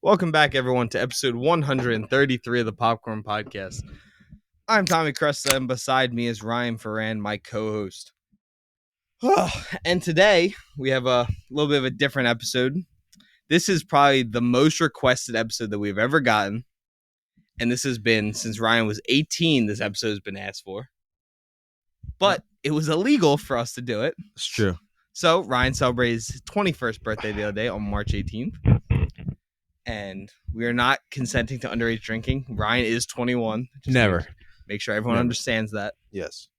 Welcome back, everyone, to episode 133 of the Popcorn Podcast. I'm Tommy Cresta, and beside me is Ryan Ferran, my co-host. And today, we have a little bit of a different episode. This is probably the most requested episode that we've ever gotten. And this has been, since Ryan was 18, this episode has been asked for. But it was illegal for us to do it. It's true. So, Ryan celebrated his 21st birthday the other day on March 18th. And we are not consenting to underage drinking. Ryan is 21. Never. Make sure everyone understands that. Yes.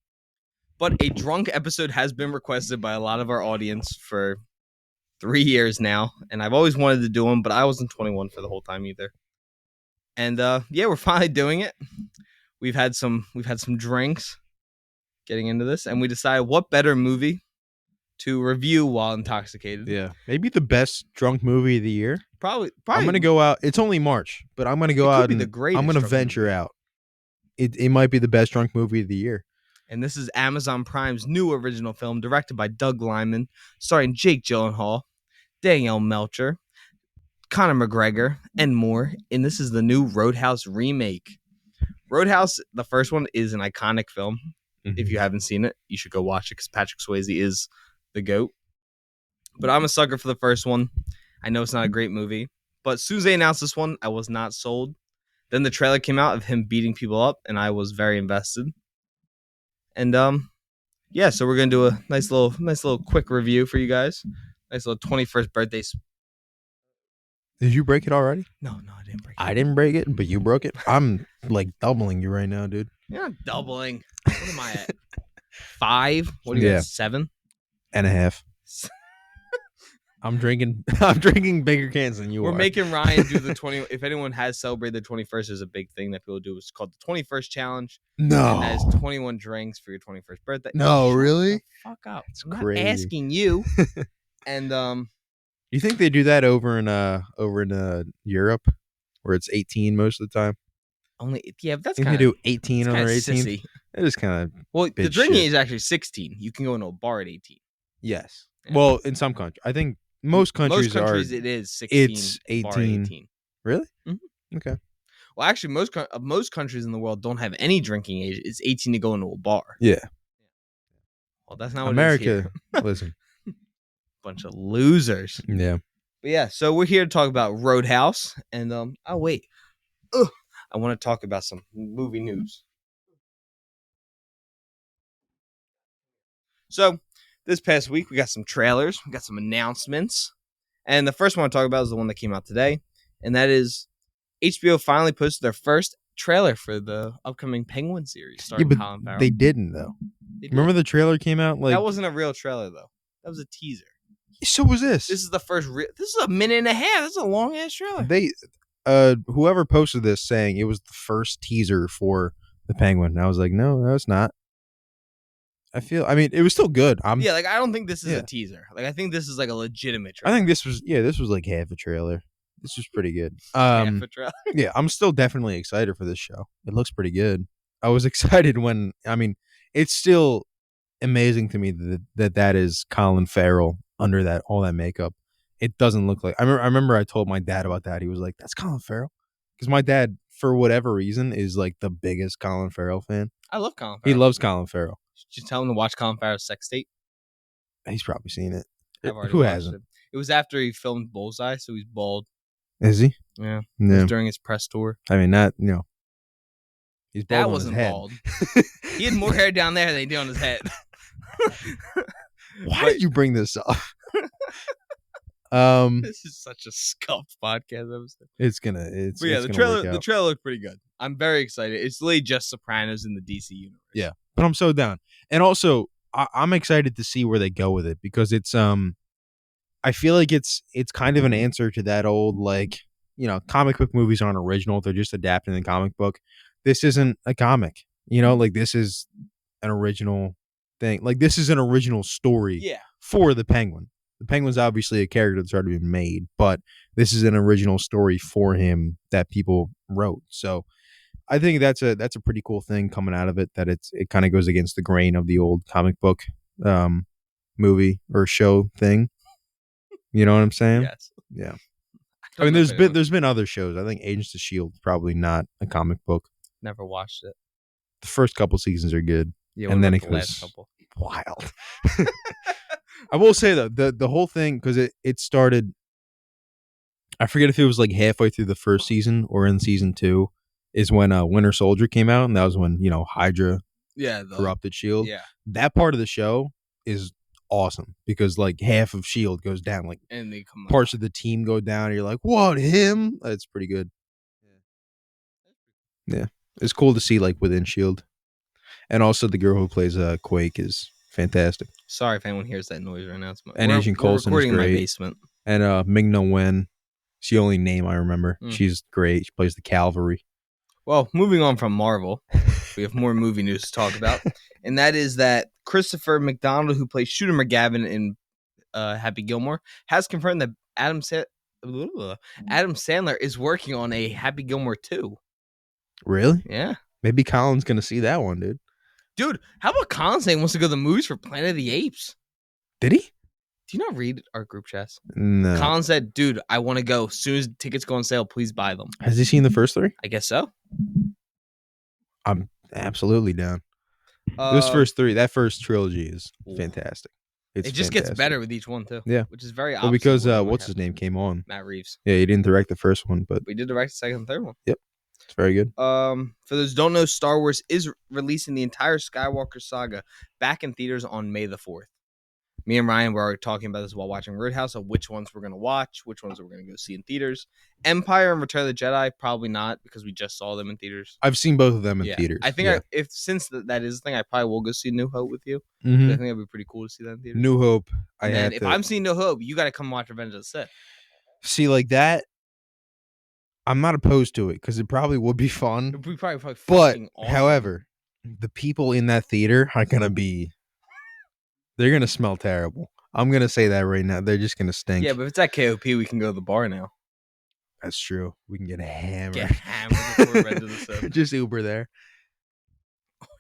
But a drunk episode has been requested by a lot of our audience for 3 years now. And I've always wanted to do them, but I wasn't 21 for the whole time either. And we're finally doing it. We've had some drinks getting into this, and we decided what better movie to review while intoxicated. Yeah. Maybe the best drunk movie of the year. Probably. I'm going to go out. It's only March, but I'm going to go out and I'm going to venture out. It might be the best drunk movie of the year. And this is Amazon Prime's new original film directed by Doug Liman, starring Jake Gyllenhaal, Danielle Melcher, Conor McGregor, and more. And this is the new Roadhouse remake. Roadhouse, the first one, is an iconic film. Mm-hmm. If you haven't seen it, you should go watch it because Patrick Swayze is the GOAT. But I'm a sucker for the first one. I know it's not a great movie, but as soon as they announced this one, I was not sold. Then the trailer came out of him beating people up, and I was very invested. And so we're gonna do a nice little quick review for you guys. Nice little 21st birthday. Did you break it already? No, I didn't break it. I didn't break it, but you broke it. I'm like doubling you right now, dude. You're not doubling. What am I at? 5? What are you at? 7 and a half. I'm drinking bigger cans than you are. We're making Ryan do the 20. If anyone has celebrated their 21st, there's a big thing that people do. It's called the 21st challenge. No. And that is 21 drinks for your 21st birthday. No, really? Fuck up. It's I'm crazy. not asking you. And you think they do that over in Europe, where it's 18 most of the time? But that's kind of. They do 18 on their 18. Sissy. It is kind of. Well, the drinking age is actually 16. You can go into a bar at 18. Yes. Yeah. Well, in some countries, I think. Most countries it is 16. It's 18. Really? Mm-hmm. Okay. Well, actually, most countries in the world don't have any drinking age. It's 18 to go into a bar. Yeah. Well, that's not what America. It is here. Listen. Bunch of losers. Yeah. But yeah, so we're here to talk about Roadhouse, and I want to talk about some movie news. So. This past week, we got some trailers, we got some announcements, and the first one I want to talk about is the one that came out today, and that is HBO finally posted their first trailer for the upcoming Penguin series starring Colin Farrell. They didn't, though. Remember the trailer came out? That wasn't a real trailer, though. That was a teaser. So was this. This is the first this is a minute and a half. This is a long-ass trailer. Whoever posted this saying it was the first teaser for the Penguin, I was like, no, it's not. It was still good. I don't think this is a teaser. I think this is like a legitimate trailer. I think this was like half a trailer. This was pretty good. Half a trailer. Yeah, I'm still definitely excited for this show. It looks pretty good. I was excited it's still amazing to me that is Colin Farrell under all that makeup. It doesn't look like. I remember I told my dad about that. He was like, "That's Colin Farrell," because my dad, for whatever reason, is like the biggest Colin Farrell fan. I love Colin Farrell. He loves Colin Farrell. Just tell him to watch Colin Farrell's Sex Tape. He's probably seen it. Who hasn't? It was after he filmed Bullseye, so he's bald. Is he? Yeah. It was during his press tour. He's bald. That wasn't bald. He had more hair down there than he did on his head. Why did you bring this up? This is such a scuffed podcast episode. The trailer looked pretty good. I'm very excited. It's literally just Sopranos in the DC universe. Yeah, but I'm so down. And also, I'm excited to see where they go with it because it's I feel like it's kind of an answer to that old comic book movies aren't original; they're just adapting the comic book. This isn't a comic, this is an original thing. This is an original story for the Penguin. The Penguin's obviously a character that's already been made, but this is an original story for him that people wrote. So I think that's a pretty cool thing coming out of it, that it kind of goes against the grain of the old comic book movie or show thing. You know what I'm saying? Yes. Yeah. I mean, Don't know if anyone- there's been other shows. I think Agents of Shield probably not a comic book. never watched it. The first couple seasons are good, Yeah, what and then about it the last goes couple? wild. I will say though, the whole thing, because it started. I forget if it was like halfway through the first season or in season 2, is when Winter Soldier came out, and that was when Hydra Yeah, corrupted Shield. Yeah, That part of the show is awesome because like half of Shield goes down, like and they come parts of the team go down. And you're like, what, him? It's pretty good. Yeah, it's cool to see like within Shield, and also the girl who plays Quake is fantastic. Sorry if anyone hears that noise right now. And Agent Coulson is recording in my great. basement. And Ming-Na Wen, it's the only name I remember. She's great. She plays the Cavalry. Well, moving on from Marvel, we have more movie news to talk about, and that is that Christopher McDonald, who plays Shooter McGavin in Happy Gilmore, has confirmed that Adam Sandler is working on a Happy Gilmore 2. Really? Yeah. Maybe Colin's gonna see that one, dude. Dude, how about Colin saying he wants to go to the movies for Planet of the Apes? Did he? Do you not read our group chats? No. Colin said, dude, I want to go. As soon as tickets go on sale, please buy them. Has he seen the first 3? I guess so. I'm absolutely down. Those first 3, that first trilogy is fantastic. It just gets better with each one, too. Yeah. Which is very Well, because what's his name came on? Matt Reeves. Yeah, he didn't direct the first one, but We did direct the second and third one. Yep. It's very good. For those who don't know, Star Wars is releasing the entire Skywalker saga back in theaters on May the 4th. Me and Ryan were already talking about this while watching Roadhouse of which ones we're going to watch, which ones we're going to go see in theaters. Empire and Return of the Jedi, probably not because we just saw them in theaters. I've seen both of them in theaters. I think if since that is the thing, I probably will go see New Hope with you. I think that'd be pretty cool to see that in theaters. New Hope. If I'm seeing New Hope, you got to come watch Revenge of the Sith. See, like that, I'm not opposed to it because it probably would be fun. It'd be probably But, fucking awesome. however, the people in that theater are going to be, they're going to smell terrible. I'm going to say that right now. They're just going to stink. Yeah, but if it's at KOP, we can go to the bar now. That's true. We can get hammered. Get hammered before Revenge of the Sith. Just Uber there.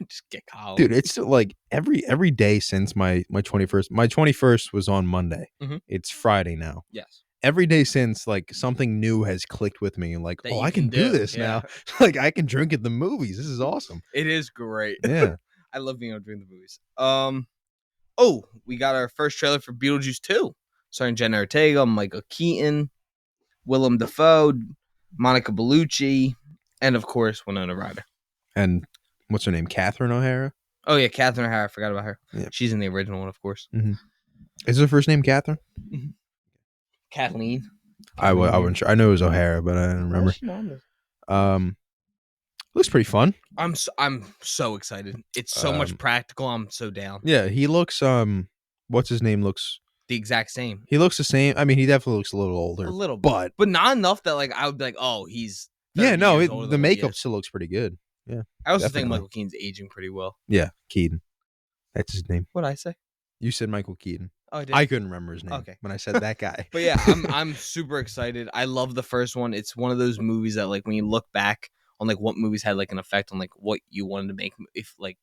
Just get Colin. Dude, it's like every day since my 21st. My 21st was on Monday. Mhm. It's Friday now. Yes. Every day since, like, something new has clicked with me and like, That oh, you I can can do do, this yeah. now. Like, I can drink at the movies. This is awesome. It is great. Yeah. I love being able to drink the movies. We got our first trailer for Beetlejuice 2, starring Jenna Ortega, Michael Keaton, Willem Dafoe, Monica Bellucci, and of course Winona Ryder. And what's her name? Catherine O'Hara? Oh yeah, Catherine O'Hara. I forgot about her. Yeah. She's in the original one, of course. Is her first name Catherine? Kathleen. I wasn't sure. I know it was O'Hara, but I don't remember. Looks pretty fun. I'm so excited. It's so much practical. I'm so down. Yeah, he looks what's his name looks The exact same. he looks the same. I mean, he definitely looks a little older. A little bit. But not enough that like I would be like, oh, he's 30 years older the than he makeup is. still looks pretty good. Yeah. I also definitely. think Michael Keaton's aging pretty well. Yeah, Keaton. That's his name. What'd I say? You said Michael Keaton. Oh, I did. I couldn't remember his name Okay. when I said that guy. But yeah, I'm super excited. I love the first one. It's one of those movies that like when you look back on like what movies had like an effect on like what you wanted to make. If like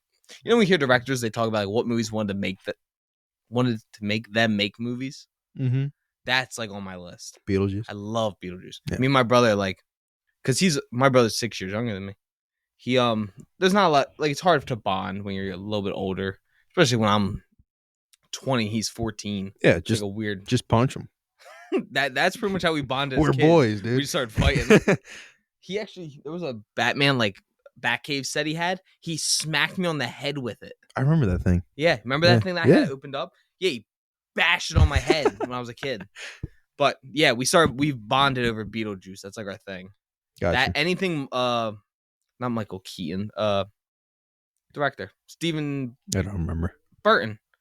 we hear directors, they talk about like what movies wanted to make them make movies. Mm-hmm. That's like on my list. Beetlejuice. I love Beetlejuice. Yeah. Me and my brother like, cause my brother's 6 years younger than me. He there's not a lot like it's hard to bond when you're a little bit older, especially when I'm 20. He's 14. Yeah, It's just like a weird. just punch him. That's pretty much how we bonded. We're as kids. boys, dude. We started fighting. There was a Batman like Batcave set he had. He smacked me on the head with it. I remember that thing. Yeah, remember that thing that I had opened up? Yeah, he bashed it on my head when I was a kid. But yeah, we've bonded over Beetlejuice. That's like our thing. Gotcha. That anything not Michael Keaton, director. I don't remember.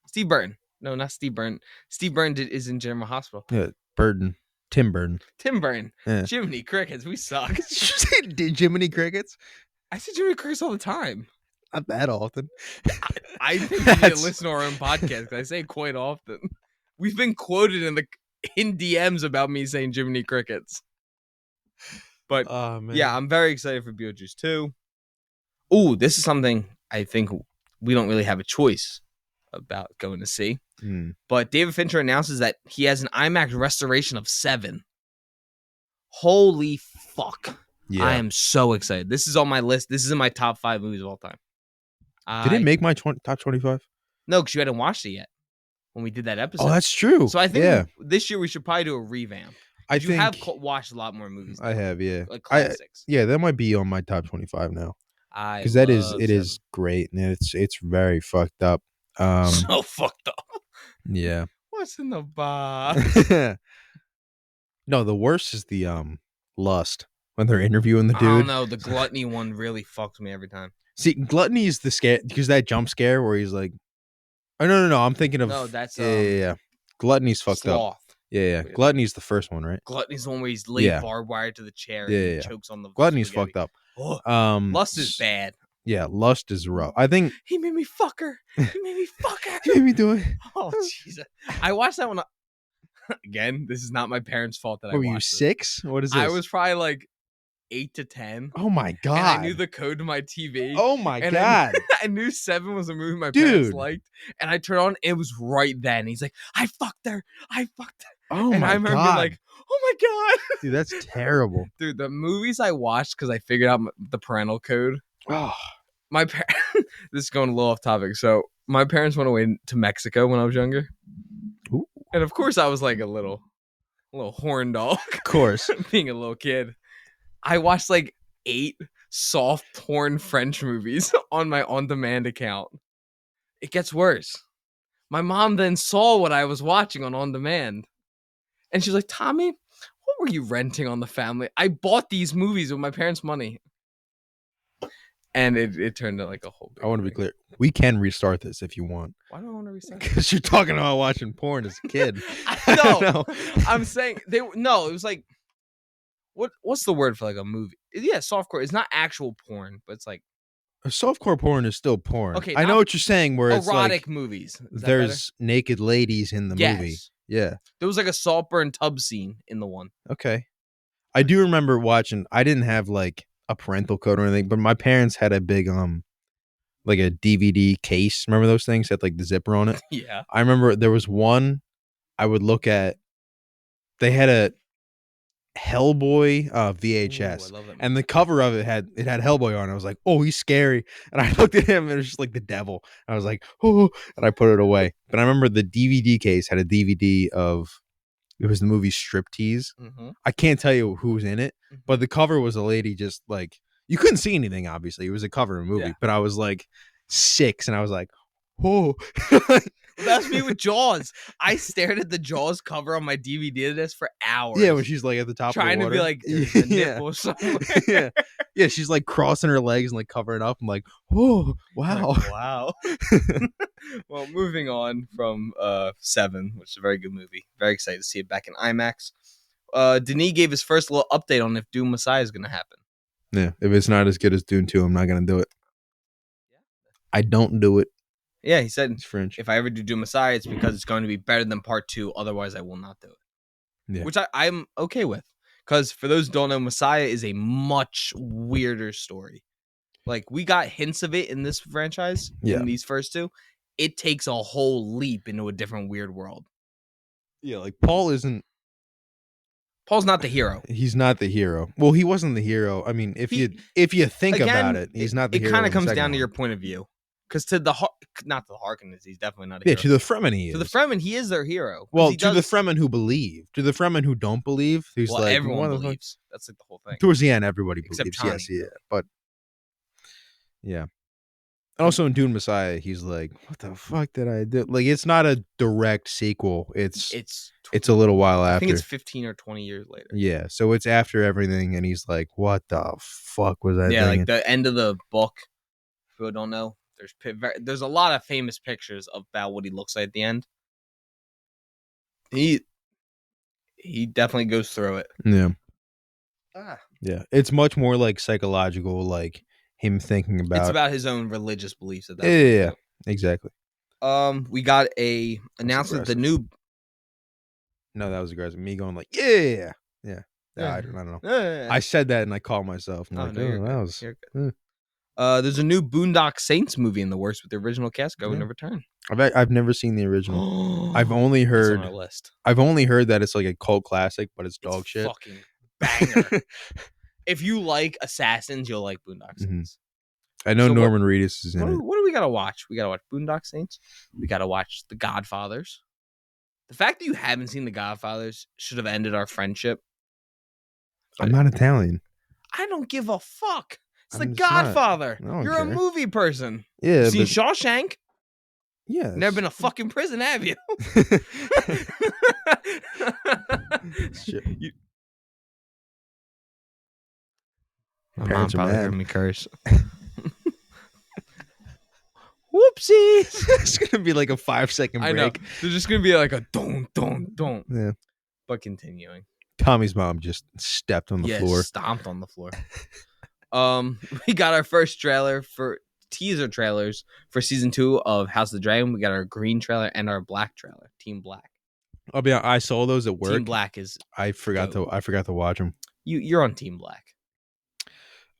Steve Burton. No, not Steve Burton. Steve Burton is in General Hospital. Yeah, Burton. Tim Burton. Tim Burton. Yeah. Jiminy Crickets. We suck. Did Jiminy Crickets? I say Jiminy Crickets all the time. Not that often. I think we need to listen to our own podcast because I say it quite often. We've been quoted in DMs about me saying Jiminy Crickets. But yeah, I'm very excited for Beetlejuice 2. Ooh, this is something I think we don't really have a choice about going to see. But David Fincher announces that he has an IMAX restoration of 7. Holy fuck. I Yeah. am so excited. This is on my list. This is in my top 5 movies of all time. Did it make my top 25? No, because you hadn't watched it yet when we did that episode. Oh, that's true. So I think yeah. this year we should probably do a revamp. I You have think watched a lot more movies. I have, yeah. Like classics. Yeah, that might be on my top 25 now. I Because it love is great and it's very fucked up. so fucked up. Yeah. What's in the box? No, the worst is the lust when they're interviewing the I dude. don't know. The gluttony one really fucks me every time. See, gluttony is the scare because that jump scare where he's like, oh no, I'm thinking of that's yeah. Gluttony's fucked Sloth. up. Yeah. Gluttony's the first one, right? Gluttony's the one where he's laid barbed wire to the chair and he chokes on the Gluttony's spaghetti. fucked up. Oh, lust is bad. Yeah, lust is rough. I think he made me fuck her. He made me fuck her. He made me do it. Oh Jesus! I watched that one. Again, this is not my parents' fault that I watched. Were you 6? What is this? I was probably like 8 to 10. Oh my god! And I knew the code to my TV. Oh my god! I knew 7 was a movie my parents liked, and I turned on. It was right then. He's like, "I fucked her. I fucked her." Oh and my I remember god! Like, "Oh my god, dude, that's terrible." Dude, the movies I watched because I figured out the parental code. Oh, my this is going a little off topic. So my parents went away to Mexico when I was younger. Ooh. And of course I was like a little horn dog. Of course. Being a little kid. I watched like 8 soft porn French movies on my on-demand account. It gets worse. My mom then saw what I was watching on demand. And she's like, "Tommy, what were you renting on the family? I bought these movies with my parents' money." And it turned out like a whole big I want to be thing. clear. We can restart this if you want. Why do I want to restart? Because you're talking about watching porn as a kid. No, I'm saying it was like what's the word for like a movie? Yeah, softcore. It's not actual porn, but it's like softcore porn is still porn. Okay, I know what you're saying. Where it's erotic like movies. There's naked ladies in the movie. Yeah, there was like a Saltburn tub scene in the one. Okay, I do remember watching. I didn't have like a parental code or anything, but my parents had a big like a DVD case. Remember those things had like the zipper on it? Yeah. I remember there was one I would look at. They had a Hellboy VHS. Ooh, I love that movie. And the cover of it had Hellboy on it. I was like, "Oh, he's scary." And I looked at him and it was just like the devil. And I was like, "Oh," and I put it away. But I remember the DVD case had a DVD of it was the movie Striptease. Mm-hmm. I can't tell you who was in it, but the cover was a lady just like you couldn't see anything. Obviously, it was a cover of a movie. But I was like 6, and I was like, "Oh." That's me with Jaws. I stared at the Jaws cover on my DVD disc for hours. Yeah, when she's like at the top trying of the water. To be like, there's a nipple somewhere. Yeah, she's like crossing her legs and like covering up. I'm like, oh, wow. Like, wow. Well, moving on from 7, which is a very good movie. Very excited to see it back in IMAX. Denis gave his first little update on if Doom Messiah is going to happen. Yeah, if it's not as good as Dune 2, I'm not going to do it. Yeah. I don't do it. Yeah, he said, it's French. If I ever do Doom Messiah, it's because it's going to be better than part 2. Otherwise, I will not do it. Yeah. Which I'm okay with. Because for those who don't know, Messiah is a much weirder story. Like, we got hints of it in this franchise, in these first 2. It takes a whole leap into a different weird world. Yeah, like Paul's not the hero. He's not the hero. Well, he wasn't the hero. I mean, if you think about it, he's not the hero. It kind of comes down to your point of view. Because to the not to the Harkonnens, he's definitely not a hero. Yeah, to the Fremen he is. To the Fremen, he is their hero. Well, to the Fremen who believe. To the Fremen who don't believe, who's like everyone believes. That's like the whole thing. Towards the end, everybody believes. Tony. Yes, yeah. But yeah. And also in Dune Messiah, he's like, "What the fuck did I do?" Like, it's not a direct sequel. It's a little while after. I think it's 15 or 20 years later. Yeah, so it's after everything, and he's like, "What the fuck was I?" Yeah, like the end of the book. If people don't know, there's a lot of famous pictures about what he looks like at the end. He definitely goes through it. Yeah. Yeah, it's much more like psychological, like him thinking about. It's about his own religious beliefs. At that yeah, exactly. We got a announcement. The new. No, that was aggressive. Me going like, yeah. I don't know. I said that and I called myself. I'm like, that was. There's a new Boondock Saints movie in the works with the original cast going to return. I've never seen the original. I've only heard. On our list. I've only heard that it's like a cult classic, but it's dog shit. Fucking banger. If you like Assassins, you'll like Boondock Saints. I know So Norman Reedus is in it. What do we gotta watch? We gotta watch Boondock Saints. We gotta watch The Godfathers. The fact that you haven't seen The Godfathers should have ended our friendship. I'm not Italian. I don't give a fuck. It's The I'm just not. Godfather. I don't You're care. a movie person. Yeah, You seen but Shawshank? yeah, Never been a fucking prison, have you? My mom Parents are probably mad. heard me curse. Whoopsies. It's gonna be like a 5-second break. I know. There's just gonna be like a don't. Yeah. But continuing. Tommy's mom just stepped on the floor. Stomped on the floor. We got our first teaser trailers for season 2 of House of the Dragon. We got our green trailer and our black trailer. Team Black. I'll be honest, I saw those at work. Team Black is I forgot to watch them. You're on Team Black.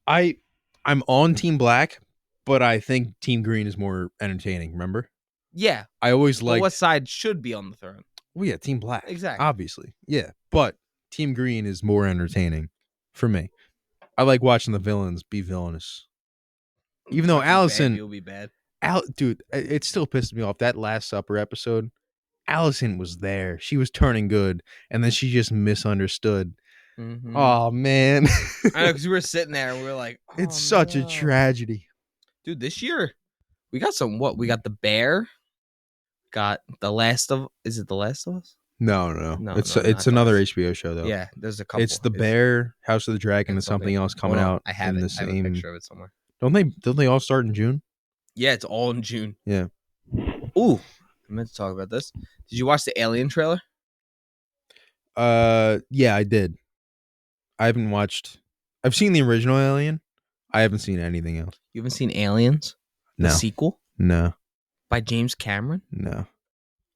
I'm on Team Black, but I think Team Green is more entertaining. Remember? Yeah. I always like what side should be on the throne? Well, yeah, Team Black. Exactly. Obviously. Yeah. But Team Green is more entertaining for me. I like watching the villains be villainous. Even though Allison will be bad. Dude, it still pissed me off. That Last Supper episode, Allison was there. She was turning good, and then she just misunderstood. Mm-hmm. Oh, man. I know, because we were sitting there, and we were like, oh, it's such a tragedy. Dude, this year, we got we got The Bear. Got The Last of... Is it The Last of Us? No. It's another HBO show, though. Yeah, there's a couple. It's The Bear, House of the Dragon, and something else coming out. I have in it. the I have a same... picture of it somewhere. Don't they all start in June? Yeah, it's all in June. Yeah. Ooh, I meant to talk about this. Did you watch the Alien trailer? Yeah, I did. I haven't watched... I've seen the original Alien. I haven't seen anything else. You haven't seen Aliens? The No. sequel? No. By James Cameron? No.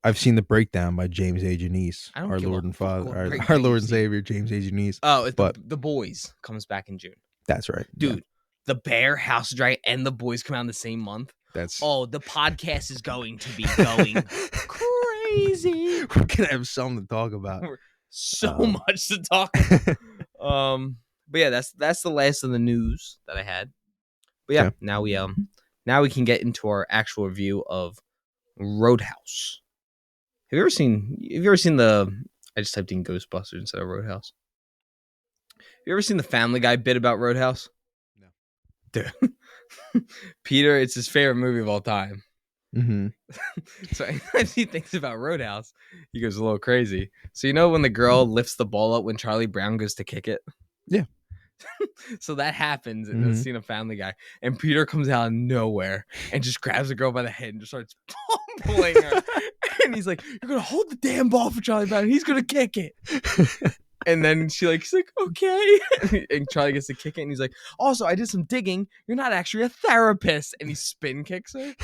I've seen The Breakdown by James A. Janice, our Lord and Father, our Lord and Savior, James A. Janice. Oh, it's The Boys comes back in June. That's right. Dude, yeah. The Bear, House of Dragon, and The Boys come out in the same month. The podcast is going to be going crazy. We're gonna have something to talk about. So much to talk about. But yeah, that's the last of the news that I had. But yeah, now we can get into our actual review of Roadhouse. Have you ever seen the... I just typed in Ghostbusters instead of Roadhouse. Have you ever seen the Family Guy bit about Roadhouse? No. Dude. Peter, it's his favorite movie of all time. Mm-hmm. So anytime he thinks about Roadhouse, he goes a little crazy. So you know when the girl lifts the ball up when Charlie Brown goes to kick it? Yeah. So that happens in the scene of Family Guy. And Peter comes out of nowhere and just grabs the girl by the head and just starts pummeling her. And he's like, you're going to hold the damn ball for Charlie Brown. He's going to kick it. And then she's like, okay. And Charlie gets to kick it. And he's like, also, I did some digging. You're not actually a therapist. And he spin kicks her.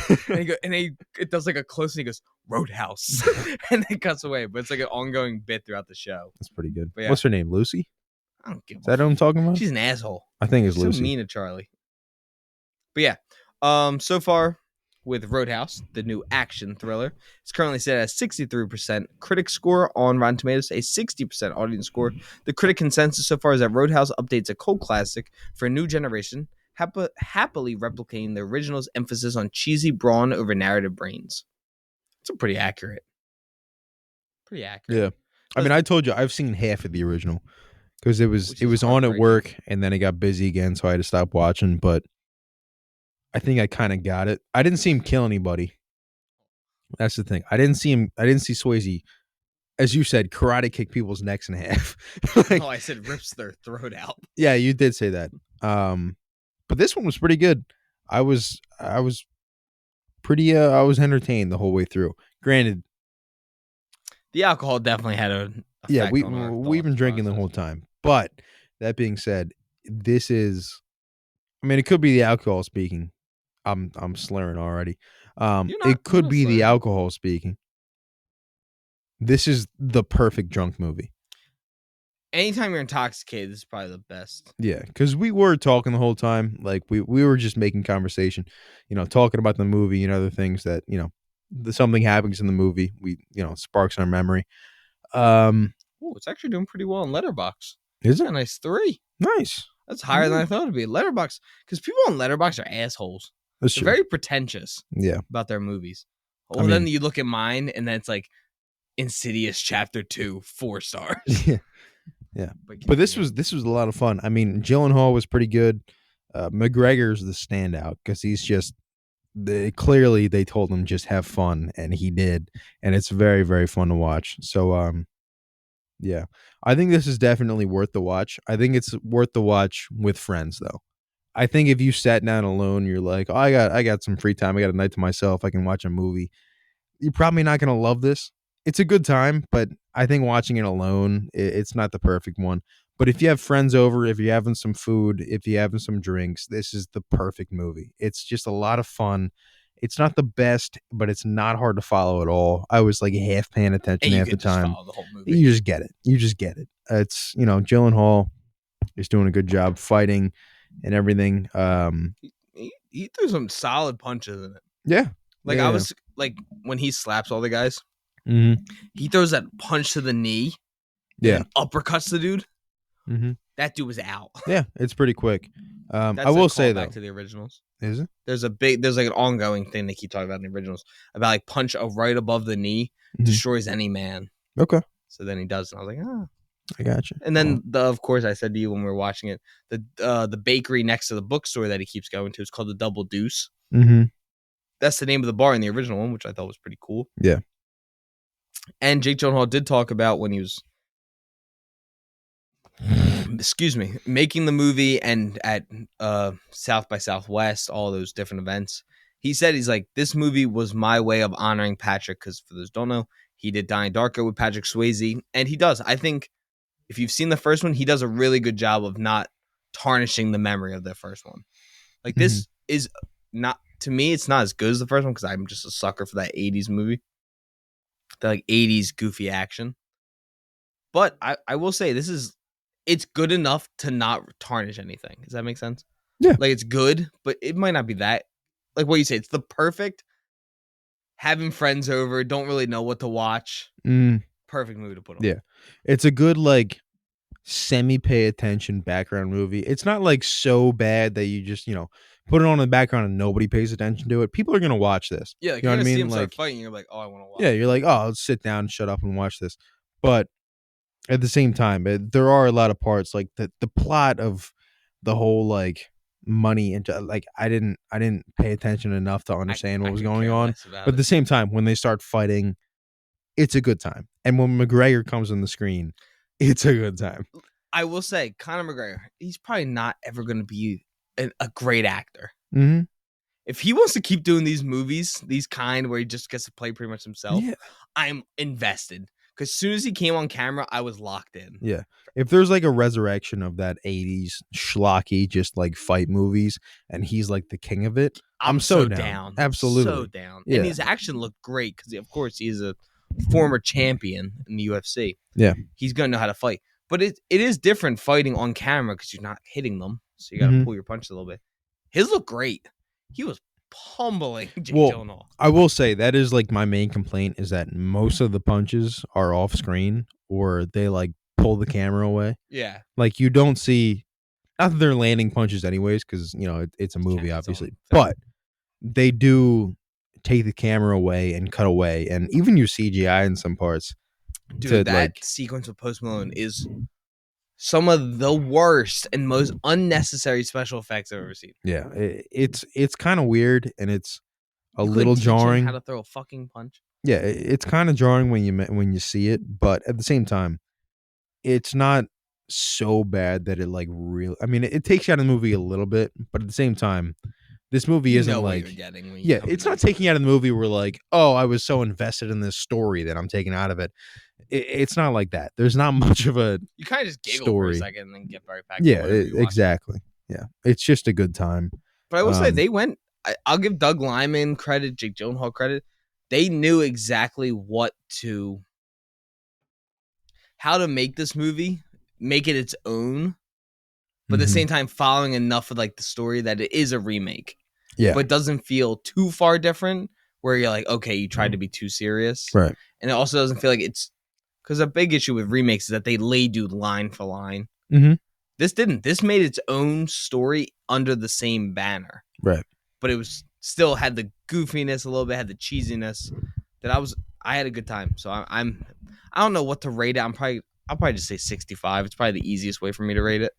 And it does like a close and he goes, Roadhouse. And it cuts away. But it's like an ongoing bit throughout the show. That's pretty good. Yeah. What's her name? Lucy? I don't give a Is that what I'm talking about? She's an asshole. I think it's Lucy. So mean to Charlie. But yeah. So far with Roadhouse, the new action thriller, it's currently set at 63% critic score on Rotten Tomatoes, a 60% audience score. The critic consensus so far is that Roadhouse updates a cult classic for a new generation, happily replicating the original's emphasis on cheesy brawn over narrative brains. It's pretty accurate. Yeah. I mean, I told you I've seen half of the original because it was on at work and then it got busy again, so I had to stop watching. But I think I kind of got it. I didn't see him kill anybody. That's the thing. I didn't see Swayze, as you said, karate kick people's necks in half. I said rips their throat out. Yeah, you did say that. But this one was pretty good. I was pretty. I was entertained the whole way through. Granted, the alcohol definitely had an effect. Yeah, we've been drinking the whole time. But that being said, this is. I mean, it could be the alcohol speaking. I'm slurring already. It could be the alcohol speaking. This is the perfect drunk movie. Anytime you're intoxicated, this is probably the best. Yeah, because we were talking the whole time. Like, we were just making conversation, talking about the movie and other things that, something happens in the movie. Sparks our memory. It's actually doing pretty well in Letterboxd. Is Yeah, it? nice 3. Nice. That's higher than Yeah. I thought it'd be. Letterbox, because people on Letterbox are assholes. That's They're true. very pretentious Yeah. about their movies. Well, I then mean, you look at mine, and then it's like Insidious Chapter 2, 4 stars. yeah. Yeah. But But this continue. was a lot of fun. I mean, Gyllenhaal was pretty good. McGregor's the standout because he's just clearly they told him just have fun and he did, and it's very very fun to watch. So yeah, I think this is definitely worth the watch. I think it's worth the watch with friends though. I think if you sat down alone, you're like, oh, I got some free time, I got a night to myself, I can watch a movie. You're probably not going to love this. It's a good time, but I think watching it alone, it's not the perfect one. But if you have friends over, if you're having some food, if you're having some drinks, this is the perfect movie. It's just a lot of fun. It's not the best, but it's not hard to follow at all. I was like half paying attention And you half the could just time. follow the whole movie. You just get it. You just get it. It's, Gyllenhaal is doing a good job fighting and everything. He threw some solid punches in it. Yeah. Like, Yeah. I was like, when he slaps all the guys, Mm-hmm. he throws that punch to the knee and Yeah. then uppercuts the dude. Mm-hmm. That dude was out. Yeah. It's pretty quick. That's I will say though, back to the originals. is it? There's like an ongoing thing they keep talking about in the originals about like punch right above the knee Mhm. destroys any man. Okay. So then he does, and I was like, ah. I got you. And then of course I said to you when we were watching it, the bakery next to the bookstore that he keeps going to is called the Double Deuce. Mm-hmm. That's the name of the bar in the original one, which I thought was pretty cool. Yeah. And Jake Gyllenhaal did talk about when he was, making the movie and at South by Southwest, all those different events. He said he's like, this movie was my way of honoring Patrick, because for those who don't know, he did Donnie Darko with Patrick Swayze, and he does. I think if you've seen the first one, he does a really good job of not tarnishing the memory of the first one. Like, this is not, to me, it's not as good as the first one because I'm just a sucker for that 80s movie. The like 80s goofy action. But I will say it's good enough to not tarnish anything. Does that make sense? Yeah. Like, it's good, but it might not be that. Like what you say, it's the perfect having friends over, don't really know what to watch. Perfect movie to put on. Yeah. It's a good, like, semi pay attention background movie. It's not like so bad that you just, put it on in the background and nobody pays attention to it. People are going to watch this. Yeah, like, you know you're what I gonna see mean? him start Like, fighting, you're like, oh, I want to watch. yeah, you're like, oh, let's sit down and shut up and watch this. But at the same time, there are a lot of parts, like the plot of the whole, like, money into, like, I didn't pay attention enough to understand what was going on. But at the same time, when they start fighting, it's a good time. And when McGregor comes on the screen, it's a good time. I will say, Conor McGregor, he's probably not ever going to be a great actor. Mm-hmm. If he wants to keep doing these movies, these kind where he just gets to play pretty much himself, Yeah. I'm invested. Because as soon as he came on camera, I was locked in. Yeah. If there's like a resurrection of that 80s schlocky, just like fight movies, and he's like the king of it, I'm so down. Absolutely. So down. Yeah. And his action looked great because, of course, he's a former champion in the UFC. Yeah. He's going to know how to fight. But it is different fighting on camera because you're not hitting them. So you got to pull your punches a little bit. His looked great. He was pummeling Jake Gyllenhaal. I will say that is like my main complaint is that most of the punches are off screen or they like pull the camera away. Yeah. Like you don't see, not that they're landing punches anyways, because it's a movie obviously, but they do take the camera away and cut away, and even use CGI in some parts. Dude, that sequence with Post Malone is some of the worst and most unnecessary special effects I've ever seen. Yeah, it's kind of weird, and it's a You little couldn't teach him jarring. how to throw a fucking punch. Yeah, it's kind of jarring when you see it, but at the same time, it's not so bad that it like really. I mean, it takes you out of the movie a little bit, but at the same time, this movie isn't what like you're getting when it's not taking you out of the movie where like, oh, I was so invested in this story that I'm taking out of it. It's not like that. There's not much of a you kind of just giggle story. for a second and then get right back. Yeah, to exactly. Yeah, it's just a good time. But I will say they went. I'll give Doug Liman credit, Jake Gyllenhaal credit. They knew exactly how to make this movie, make it its own, but at the same time following enough of like the story that it is a remake. Yeah, but it doesn't feel too far different. Where you're like, okay, you tried to be too serious, right? And it also doesn't feel like it's because a big issue with remakes is that they laid you line for line. Mm-hmm. This didn't. This made its own story under the same banner, Right. but it was still had the goofiness a little bit, had the cheesiness. I had a good time. So I don't know what to rate it. I'll probably just say 65. It's probably the easiest way for me to rate it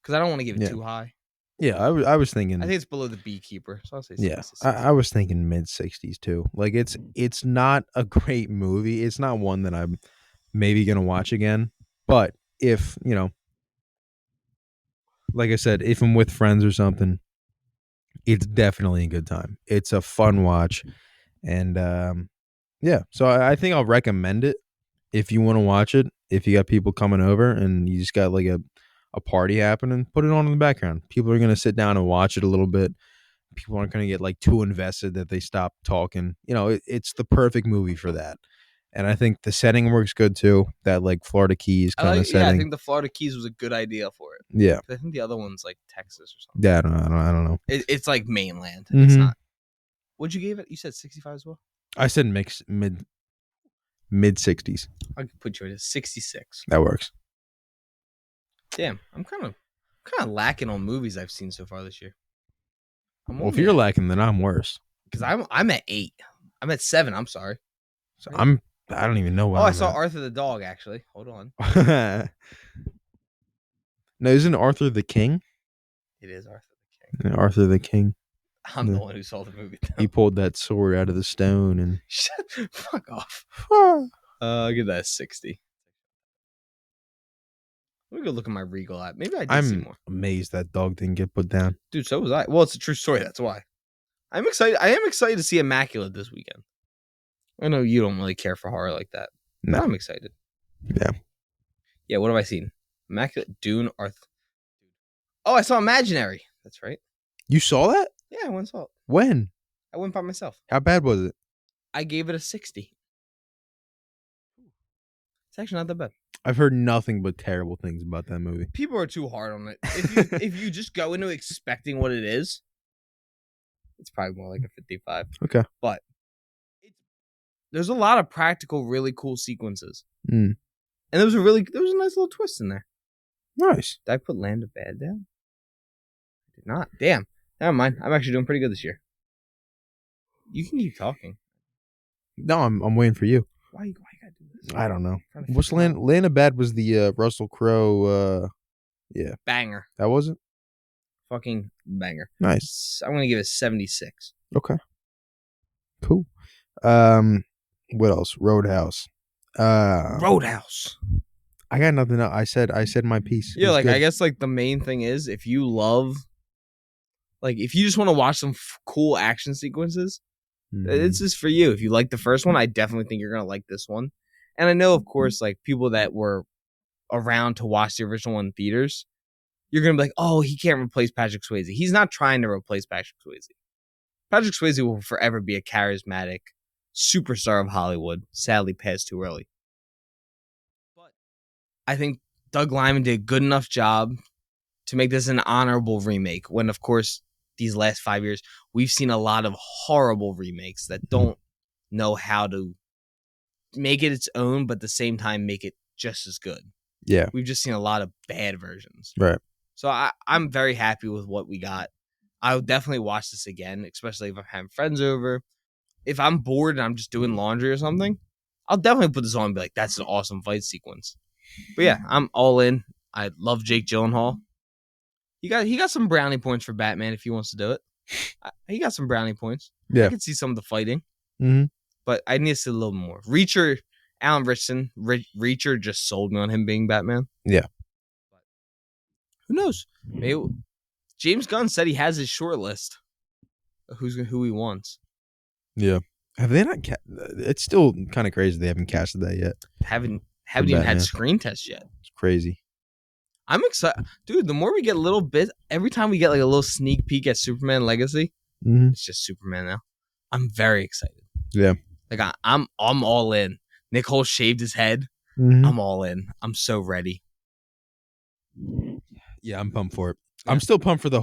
because I don't want to give it Yeah. too high. Yeah, I was thinking. I think it's below the Beekeeper, so I'll say Yeah, 60. I was thinking mid 60s too. Like it's not a great movie. It's not one that I'm maybe gonna watch again. But if like I said, if I'm with friends or something, it's definitely a good time. It's a fun watch, and yeah. So I think I'll recommend it if you want to watch it. If you got people coming over and you just got like a party happening, put it on in the background. People are gonna sit down and watch it a little bit. People aren't going to get like too invested that they stop talking. It's the perfect movie for that. And I think the setting works good too. That like Florida Keys kind of I setting. think the Florida Keys was a good idea for it. Yeah. I think the other one's like Texas or something. Yeah. I don't know. It's like mainland. Mhm. It's not. What'd you give it? You said 65 as well. I said mid 60s. I could put you at 66. That works. Damn, I'm kind of lacking on movies I've seen so far this year. Well, if you're lacking, then I'm worse. because I'm at 8. I'm at 7. I'm sorry. So I don't even know what. I saw Arthur the dog actually. Hold on. No, isn't Arthur the King? It is Arthur the King. Yeah, Arthur the King. I'm the one who saw the movie. He pulled that sword out of the stone and Fuck off. I'll give that a 60. Let me go look at my Regal app. Maybe I did see more. Amazed that dog didn't get put down. Dude, so was I. Well, it's a true story. That's why. I'm excited. I am excited to see Immaculate this weekend. I know you don't really care for horror like that. No. But I'm excited. Yeah. Yeah, what have I seen? Immaculate, Dune, Arthur. Oh, I saw Imaginary. That's right. You saw that? Yeah, I went and saw it. When? I went by myself. How bad was it? I gave it a 60. It's actually not that bad. I've heard nothing but terrible things about that movie. People are too hard on it. If you just go into expecting what it is, it's probably more like a 55. Okay. But there's a lot of practical, really cool sequences. Mm. And there was a nice little twist in there. Nice. Did I put Land of Bad down? I did not. Damn. Never mind. I'm actually doing pretty good this year. You can keep talking. No, I'm waiting for you. Why you gotta do this? I don't know. What's Land of Bad was the Russell Crowe yeah. Banger. That wasn't? Fucking banger. Nice. I'm gonna give it 76. Okay. Cool. What else? Roadhouse. Roadhouse. I got nothing else. I said my piece. Yeah, like good. I guess like the main thing is if you love, like if you just want to watch some cool action sequences, it's just for you. If you like the first one, I definitely think you're gonna like this one. And I know, of course, like people that were around to watch the original one in theaters, you're gonna be like, oh, he can't replace Patrick Swayze. He's not trying to replace Patrick Swayze. Patrick Swayze will forever be a charismatic superstar of Hollywood. Sadly, passed too early. But I think Doug Liman did a good enough job to make this an honorable remake. When, of course, these last 5 years, we've seen a lot of horrible remakes that don't know how to make it its own, but at the same time make it just as good. Yeah. We've just seen a lot of bad versions. Right. So I'm very happy with what we got. I'll definitely watch this again, especially if I'm having friends over. If I'm bored and I'm just doing laundry or something, I'll definitely put this on and be like, that's an awesome fight sequence. But yeah, I'm all in. I love Jake Gyllenhaal. He got some brownie points for Batman if he wants to do it. He got some brownie points. Yeah. I can see some of the fighting. Mm-hmm. But I need to see a little more. Reacher, Alan Richardson, Reacher just sold me on him being Batman. Yeah. But who knows? Maybe James Gunn said he has his short list of who he wants. Yeah. Have they not? It's still kind of crazy they haven't casted that yet. Haven't even had screen tests yet. It's crazy. I'm excited, dude. The more we get a little bit, every time we get like a little sneak peek at Superman Legacy, It's just Superman now. I'm very excited. Yeah. Like I'm all in. Nick Cole shaved his head. I'm all in. I'm so ready. Yeah, I'm pumped for it. Yeah. I'm still pumped for the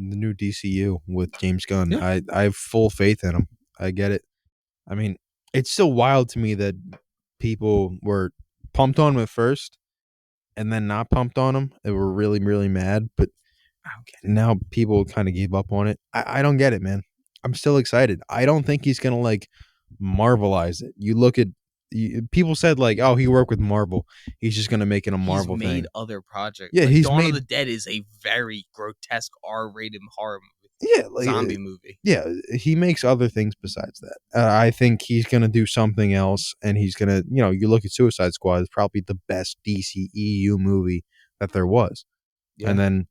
new DCU with James Gunn. Yeah. I have full faith in him. I get it. I mean, it's still wild to me that people were pumped on him at first, and then not pumped on him. They were really, really mad, but I don't get now people kind of gave up on it. I don't get it, man. I'm still excited. I don't think he's gonna like Marvelize it. You look at people said like, oh, he worked with Marvel. He's just gonna make it a He's Marvel made thing. other projects. Yeah, Like he's Dawn of made the Dead is a very grotesque R-rated horror movie, yeah, like zombie movie. yeah, he makes other things besides that. I think he's gonna do something else, and he's gonna, you look at Suicide Squad. It's probably the best DCEU movie that there was, Yeah, and then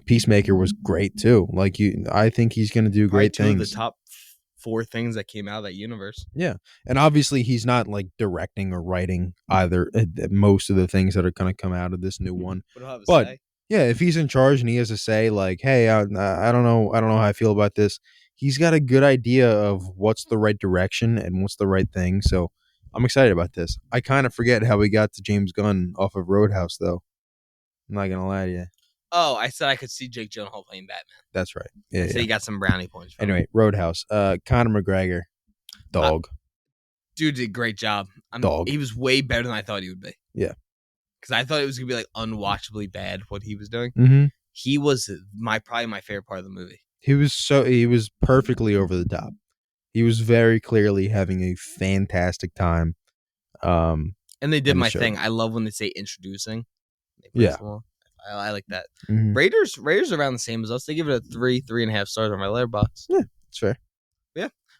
Peacemaker was great too. Like I think he's gonna do probably great two of the things. top four things that came out of that universe. Yeah, and obviously he's not like directing or writing either. Most of the things that are gonna come out of this new one, But he'll have a but say. yeah, if he's in charge and he has a say, like, hey, I don't know how I feel about this. He's got a good idea of what's the right direction and what's the right thing. So I'm excited about this. I kind of forget how we got to James Gunn off of Roadhouse, though. I'm not gonna lie to you. Oh, I said I could see Jake Gyllenhaal playing Batman. That's right. Yeah, So yeah. you got some brownie points. From Anyway, Roadhouse. Conor McGregor, dog, dude did a great job. dog. He was way better than I thought he would be. Yeah. Because I thought it was gonna be like unwatchably bad what he was doing. Mm-hmm. He was probably my favorite part of the movie. He was perfectly over the top. He was very clearly having a fantastic time. And they did And it my showed. thing. I love when they say introducing. They Yeah. I like that. Mhm. Raiders are around the same as us. They give it a 3.5 stars on my letterbox. Yeah, it's fair.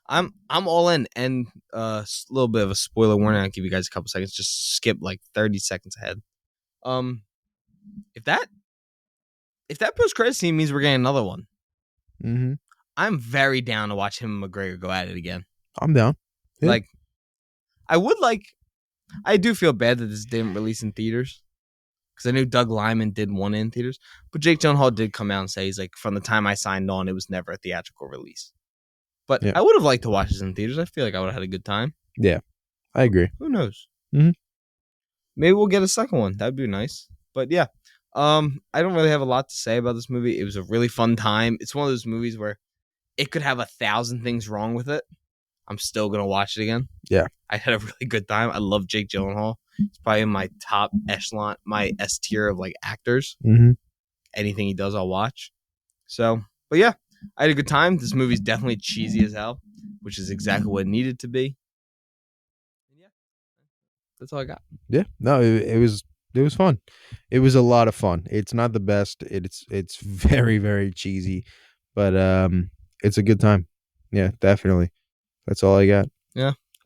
I'm all in. And a little bit of a spoiler warning. I'll give you guys a couple seconds. Just skip like 30 seconds ahead. If that post credit scene means we're getting another one, Mm-hmm. I'm very down to watch him and McGregor go at it again. I'm down. Yeah. Like, I do feel bad that this didn't release in theaters because I knew Doug Liman did one in theaters, but Jake Gyllenhaal did come out and say he's like, from the time I signed on, it was never a theatrical release. But Yeah. I would have liked to watch this in theaters. I feel like I would have had a good time. Yeah, I agree. Who knows? Mhm. Maybe we'll get a second one. That'd be nice. But yeah, I don't really have a lot to say about this movie. It was a really fun time. It's one of those movies where it could have 1,000 things wrong with it. I'm still gonna watch it again. Yeah. I had a really good time. I love Jake Gyllenhaal. He's probably in my top echelon, my S tier of like actors. Mm-hmm. Anything he does, I'll watch. So, but yeah, I had a good time. This movie's definitely cheesy as hell, which is exactly what it needed to be. And yeah, that's all I got. Yeah, no, it was fun. It was a lot of fun. It's not the best. It's very, very cheesy, but it's a good time. Yeah, definitely. That's all I got.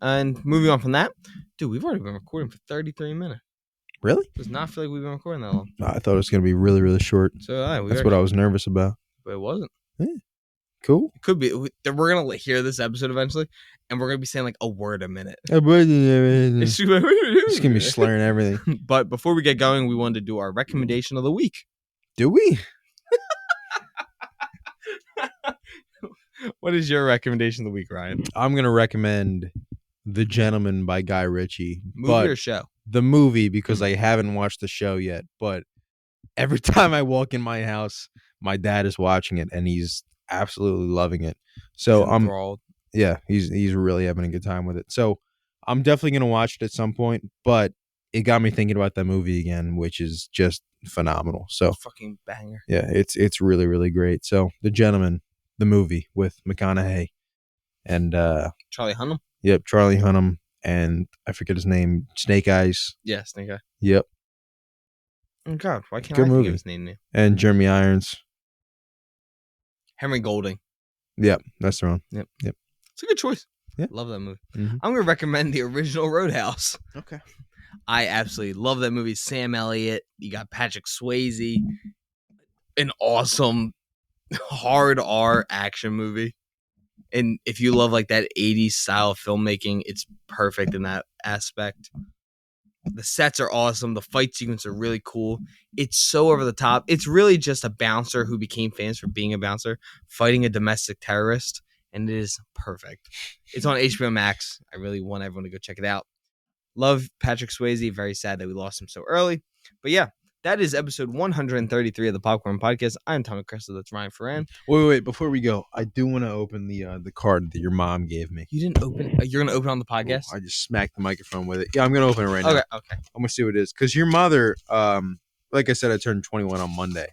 And moving on from that, dude, we've already been recording for 33 minutes. Really? Does not feel like we've been recording that long. I thought it was gonna be really, really short. So That's what I was nervous about. But it wasn't. Cool. It could be. We're gonna hear this episode eventually, and we're gonna be saying like a word a minute. It's It's gonna be slurring everything. But before we get going, we wanted to do our recommendation of the week. Do we? What is your recommendation of the week, Ryan? I'm gonna recommend The Gentleman by Guy Ritchie. Movie or show? The movie, because I haven't watched the show yet, but every time I walk in my house, my dad is watching it and he's absolutely loving it. So he's really having a good time with it. So I'm definitely gonna watch it at some point, but it got me thinking about that movie again, which is just phenomenal. So fucking banger. yeah, it's really, really great. So The Gentleman, the movie with McConaughey and Charlie Hunnam. Yep, Charlie Hunnam, and I forget his name, Snake Eyes. Yeah, Snake Eye. Yep. Oh God, why can't Good I think movie. of his name? And Jeremy Irons. Henry Golding. Yep, that's the one. Yep. Yep. It's a good choice. Yeah. Love that movie. Mhm. I'm gonna recommend the original Roadhouse. Okay. I absolutely love that movie. Sam Elliott. You got Patrick Swayze. An awesome hard R action movie. And if you love like that 80s style of filmmaking, it's perfect in that aspect. The sets are awesome. The fight sequences are really cool. It's so over the top. It's really just a bouncer who became famous for being a bouncer fighting a domestic terrorist, and it is perfect. It's on HBO Max. I really want everyone to go check it out. Love Patrick Swayze. Very sad that we lost him so early. But yeah, That is episode 133 of the Popcorn Podcast. I'm Tommy Crystal. That's Ryan Ferran. Wait. Before we go, I do want to open the card that your mom gave me. You didn't open it? You're going to open it on the podcast? I just smacked the microphone with it. Yeah, I'm going to open it right now. Okay. I'm going to see what it is. Because your mother, like I said, I turned 21 on Monday.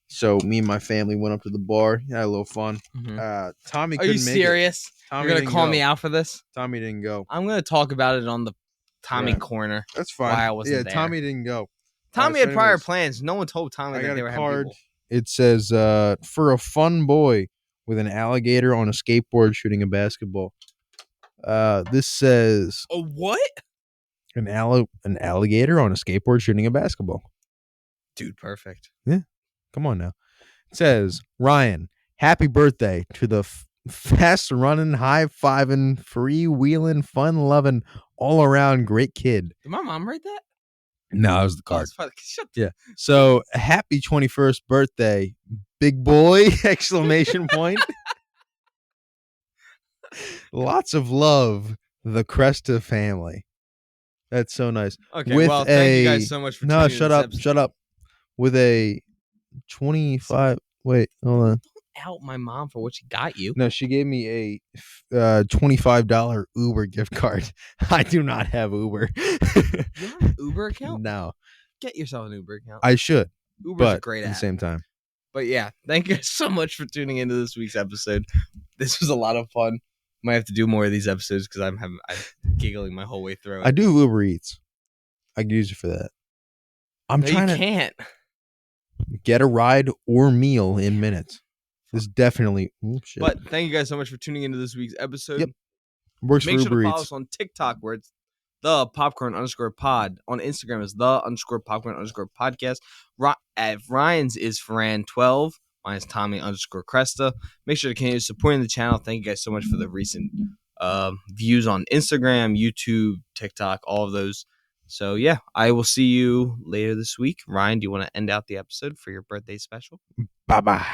So me and my family went up to the bar. Had a little fun. Mhm. Tommy Are couldn't you make serious? it. Tommy You're going to didn't call go. me out for this? Tommy didn't go. I'm going to talk about it on the Tommy Yeah. corner. That's fine. Why I wasn't there. Tommy didn't go. Tommy so had prior anyways, plans. No one told Tommy I that got they a were having card. people. It says, for a fun boy with an alligator on a skateboard shooting a basketball. This says A what? an alligator on a skateboard shooting a basketball. Dude, perfect. Come on now. It says, Ryan, happy birthday to the fast running, high fiving, freewheeling, fun loving, all around great kid. Did my mom write that? No, it was the Oh, card. it's fine. Shut the Yeah. So happy 21st birthday, big boy! Exclamation point. Lots of love, the Cresta family. That's so nice. Okay, With well, thank you guys so much for tuning in shut this up, episode. shut up. With a 25. Wait, hold on. Out my mom for what she got you. No, she gave me a $25 Uber gift card. I do not have Uber. You have an Uber account? No, Get yourself an Uber account. I should, Uber's but a great at app. the same time. But yeah, thank you guys so much for tuning into this week's episode. This was a lot of fun. Might have to do more of these episodes because I'm giggling my whole way through it. I do Uber Eats. I could use it for that. I'm No, you trying to can't. get a ride or meal in minutes. This definitely. Oh, shit. But thank you guys so much for tuning into this week's episode. Yep. Works Make for sure Uber to follow Eats. us on TikTok where it's the popcorn_pod. On Instagram is the_popcorn_podcast. Ryan's is Ferran12. Mine's Tommy_Cresta. Make sure to continue supporting the channel. Thank you guys so much for the recent views on Instagram, YouTube, TikTok, all of those. So yeah, I will see you later this week. Ryan, do you want to end out the episode for your birthday special? Bye-bye.